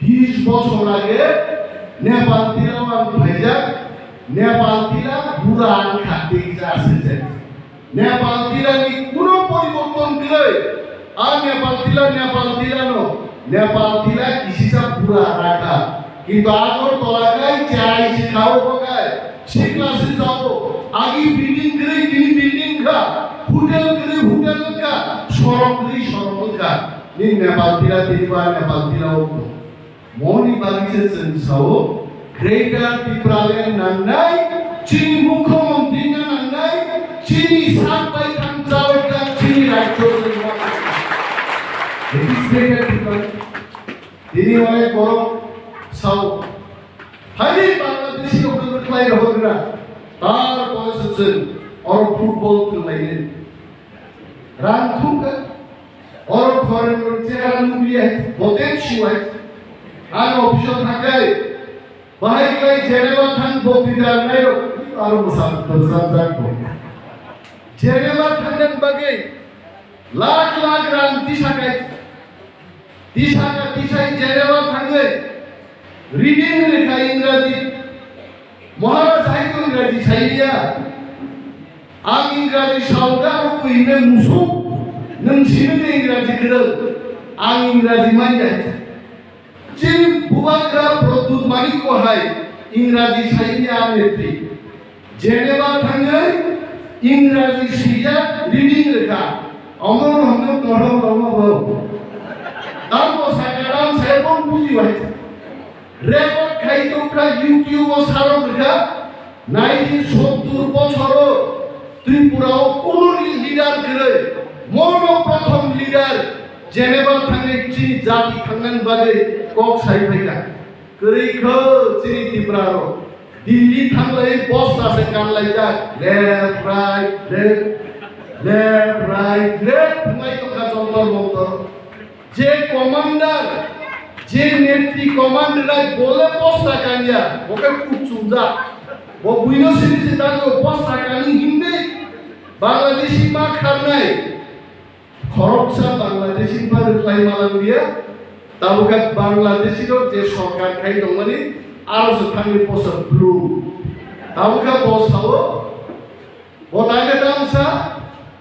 20 বছর আগে নেপাল তিলাও আমি ভাইজা নেপাল তিলা বুড়া আনখা দেখে আসছে নেপাল তিলানি কোনো পরিবর্তন করে আর নেপাল তিলা নো নেপাল তিলা কিসিসা বুড়া রাখা কিন্তু আগর তলাকায় চাই খাও বকায় সে ক্লাসে যাও আগে বিল্ডিং করে তিনি বিল্ডিং খা হোটেল করে হোটেল খা সড়ক করে সড়ক খা নি নেপাল তিলা দিবা নেপাল তিলাও মনি বাগিছে সেন্সাও গ্রেটার ত্রিপুরালের নান্নাই চিনি মুখ্যমন্ত্রী নান্নাই চিনি সাত বাই থানচাওটা চিনি রাজ্য তিনি অনেক বড় সাউ হাইলি বাংলাদেশি ওদের খেলাই হবে না তার বয়স হচ্ছে আর ফুটবল খেলাইলেন রান থুকা আর ঘরের মধ্যে রান দিয়ে হতে শিওয়াই আর অফিসে থাকায় বাহিরে জেনেভা থান বক্তৃতা নাই আর মুসাফির জেনেভা থানের বাগে লাখ লাখ রান তিসাই জেনেভা থানে রিডিং লেখা ইংরাজি মহারাজ সাহিত্য ইংরাজি সাইডিয়া আং ইংরাজি সাউদা কইনে মুসু नों सिनो इंग्राजी करो आं इंग्राजी मानिया चिन बुबाग्रा प्रदूत मानिक को हाय इंग्राजी साइडिया आमेत्री जेनेवा थांगे इंग्राजी सिया रीडिंग लेखा अमर हमनो तोरो बाबा दाम को साकाराम सेबन बुझी भाई रेकर्ड खाई तो का यूट्यूब और सारो लेखा 1970 বছর ত্রিপুরাও কোন লিডার করে मोनो प्रथम लीडर जेनेवा थांगे चिनी जाति थांगन बादे कक साइफाइका करिखो चिनी त्रिपुरारो दिल्ली थांलाय बस आसे कानलायजा लेफ्ट राइट थांलाय तो का जंतर मंतर जे कमांडर जे नेत्री कमांडर बोले बस कानिया ओके कुचुजा वो बुइनो सिरिसे दागो बस कानी हिंदी बांग्लादेशी मा खारनाय খরচা বাংলাদেশি ভাবে ফ্লাই মালান দিয়া তাবুকা বাংলাদেশির যে সরকার খাই দমানি আরো থাঙ্গি পোসা ব্লু তাবুকা বসাও বতাগে দামসা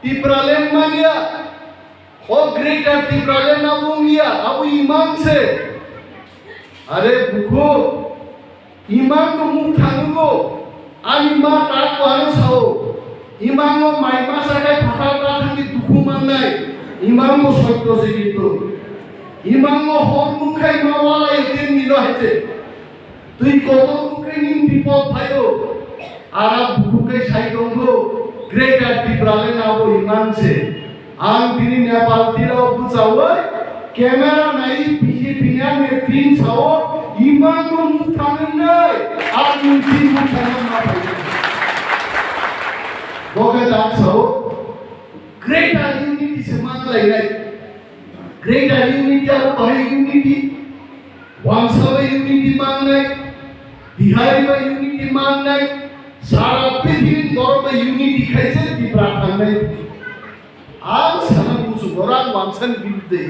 টিপ্রালেন মানিয়া ও গ্রেটার টিপ্রালেন নাবুঙ্গিয়া আবু ইমানসে আরে বুকো ইমান তো মুখ থাঙ্গো আমি মা তার কোয়ানো সাও ইমানো মাইমা সাকায় ফাটাটা থাঙ্গি দুখু মাননাই ইমামো সত্য জীবিত ইমামো হক মুখাই মাওয়ালা এদিন নিল হইতে তুই কত মুখে নিন বিপদ ভাইও আর বুকুকে সাইদঙ্গ গ্রেটার ত্রিপুরালে নাও ইমানছে আং তিনি নেপাল তিলাও বুঝাও ক্যামেরা নাই বিজেপি না মে তিন ছাও ইমামো মুখ থামেন নাই আর মুখি মুখ থামেন না বগে যাচ্ছাও Greater unity se manglai nai greater unity aro bhai unity Wangsabai unity mangnai Bihari ba unity mangnai sara prithibir dorba unity khaise Tripura thangnai aam sana busu goran Wangsan biruddhe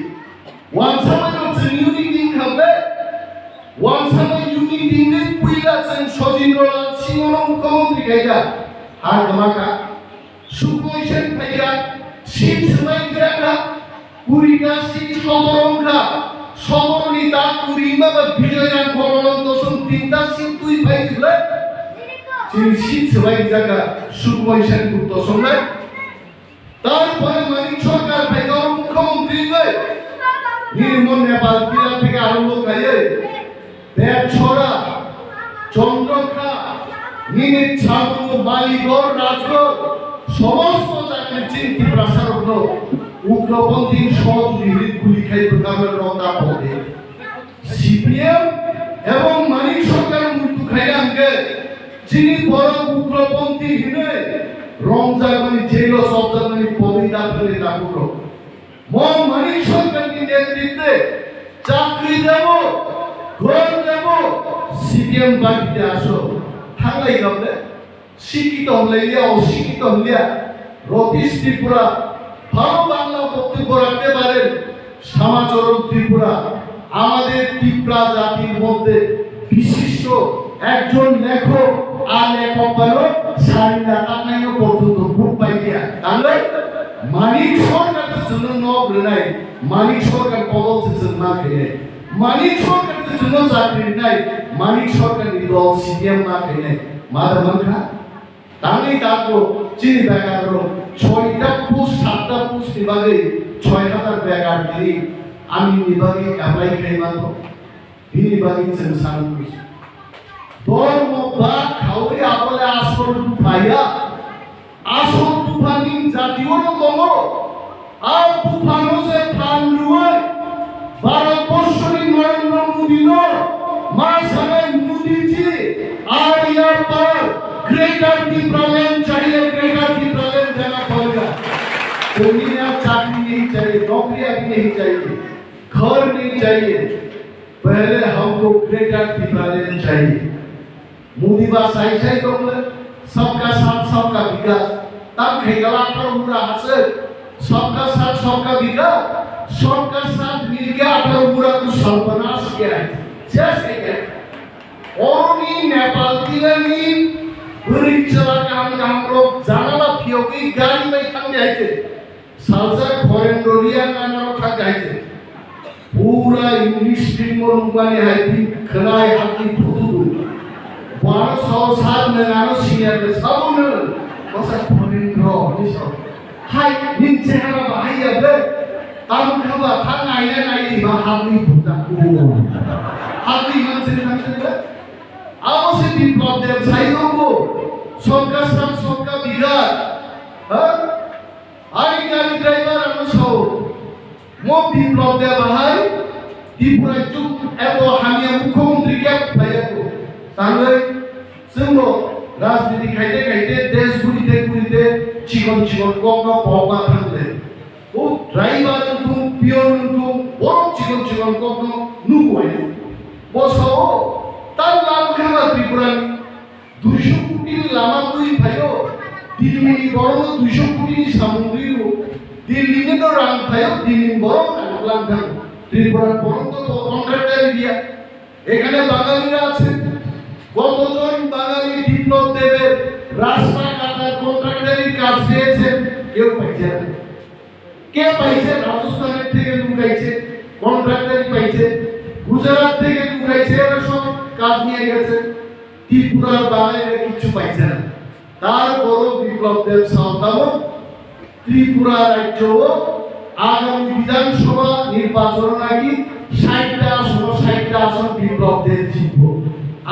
Wangsabai hocche unity khabe Wangsabai unity ne puila chen Sojinrolal Singono mukhyamantri khaija har gamaka সুকৈশন ভাইয়া শীত সময় গ্রাকা পুরিকা শীত সমরংকা সমরনিতা পুরিমা বা বিজয়রাম করলন দশম তিনটা শীত তুই ভাই দিলে চিনি শীত সময় জায়গা সুকৈশন গুপ্ত সময় তারপরে মানিক সরকার ভাইয়া মুখ্যমন্ত্রী গয় নির্মল নেপাল তিলা থেকে আরম্ভ করে দেব ছড়া চন্দ্রখা নিনিত ছাগু বালিগড় রাজগড় সমস্ত জায়গায় চিন ত্রিপ্রাসারগ্ন উগ্রপন্থী সহযোগী গুলি খাই প্রকারের রঙা পড়ে সিপিএম এবং মানিক সরকার মৃত্যু খাইলামকে যিনি বড় উগ্রপন্থী হিনে রংজাগনি জেল সবজাগনি পবিতা করে দাগুলো মন মানিক সরকারের নেতৃত্বে চাকরি দেব ঘর দেব সিপিএম বাড়িতে আসো থাকলাই গেলে শিক্ষিত হলে অশিক্ষিত হলে রতীশ ত্রিপুরা ভালো বাংলা বক্তব্য রাখতে পারেন শ্যামাচরণ ত্রিপুরা আমাদের ত্রিপুরা জাতির মধ্যে বিশিষ্ট একজন লেখক আর লেখক বলো সারিনা তানাইও পর্যন্ত খুব পাইয়া তাহলে মানিক সরকারের জন্য নব নাই মানিক সরকার বদলছে জন্য খেলে মানিক সরকারের জন্য চাকরি নাই মানিক সরকার দল সিএম না খেলে মাদা মানখা তাহলেই তারপর চিনি বেকার 6টা পোস্ট 7টা পোস্ট বিভাগে 6000 বেকার দিই আমি বিভাগে অ্যাপ্লাই করে মাত্র এই বিভাগে সংসার করছি ধর্ম বা খাওয়াই আপলে আসল ভাইয়া আসল তুফানি জাতীয় দল আর তুফানো যে প্রাণ রুয়ে ভারতবর্ষের নরেন্দ্র মোদী মাঝখানে মোদীজি আর ইয়ার পর ग्रेटर टिप्रालैंड चाहिए ग्रेटर टिप्रालैंड देना पड़ेगा कोई ना चाकरी नहीं चाहिए नौकरियां भी नहीं चाहिए घर नहीं चाहिए पहले हमको ग्रेटर टिप्रालैंड चाहिए मोदी बात सही सही तो बोले सबका साथ सबका विकास तब खेगला पर पूरा हासिल सबका साथ सबका विकास सबका साथ मिलकर अपना पूरा कुछ सर्वनाश किया है जैसे क्या और नहीं नेपाल की नहीं बरीचला काम लोग जानाला फियोगी गाड़ी में खंग जाते सालसा फॉरेनरिया नाना खा जाते पूरा इंग्लिश फिल्म और मुंबई है भी खराय हाथी फुटू 1200 साल में नानो सीनियर में सब ने बस फॉरेन रो नहीं सब हाय नीचे हमारा भाई अब ताम खबा थांग आईने नहीं मा हाथी फुटा को हाथी मन से आओ से भी प्रॉब्लम साइडों को सबका साथ सबका विकास हाँ आगे गाड़ी ड्राइवर अनुसार मो भी प्रॉब्लम है त्रिपुरा चुप एवं हमें मुख्यमंत्री क्या भाई को तांगे सिंबो राजनीति खाइते खाइते देश गुरीते चिकन कम ना पौवा थांगे वो ड्राइवर तुम पियोन तुम वो चिकन कम ना नुकुआई बस हो तार लाभ खाना त्रिपुरा 200 কোটি লামা তুই ভাইও দিল্লি বড় 200 কোটি সামুদ্রিক দিল্লি তো রাং ভাইও দিল্লি বড় লাম খান ত্রিপুরা বড় তো কন্ট্রাক্টর এরিয়া এখানে বাঙালিরা আছে কতজন বাঙালি বিপ্লব দেবের রাস্তা কাটার কন্ট্রাক্টরের কাজ পেয়েছেন কেউ পাইছে না কে পাইছে রাজস্থানের থেকে লুকাইছে কন্ট্রাক্টর পাইছে গুজরাট থেকে লুকাইছে এরা সব কাজ নিয়ে গেছে ত্রিপুরার বাঙালিরা কিছু পাইছে না তার বড় বিপ্লবদের সান্তাব ত্রিপুরা রাজ্য আগামী বিধানসভা নির্বাচন নাকি 60টা আসন বিপ্লবদের জিতব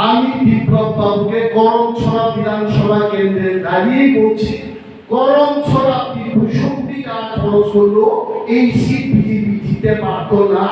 আমি বিপ্লব বাবুকে করমছড়া বিধানসভা কেন্দ্রে দাঁড়িয়ে বলছি করমছড়া 200 কোটি টাকা খরচ করলো এই সিট বিজেপি জিততে পারতো না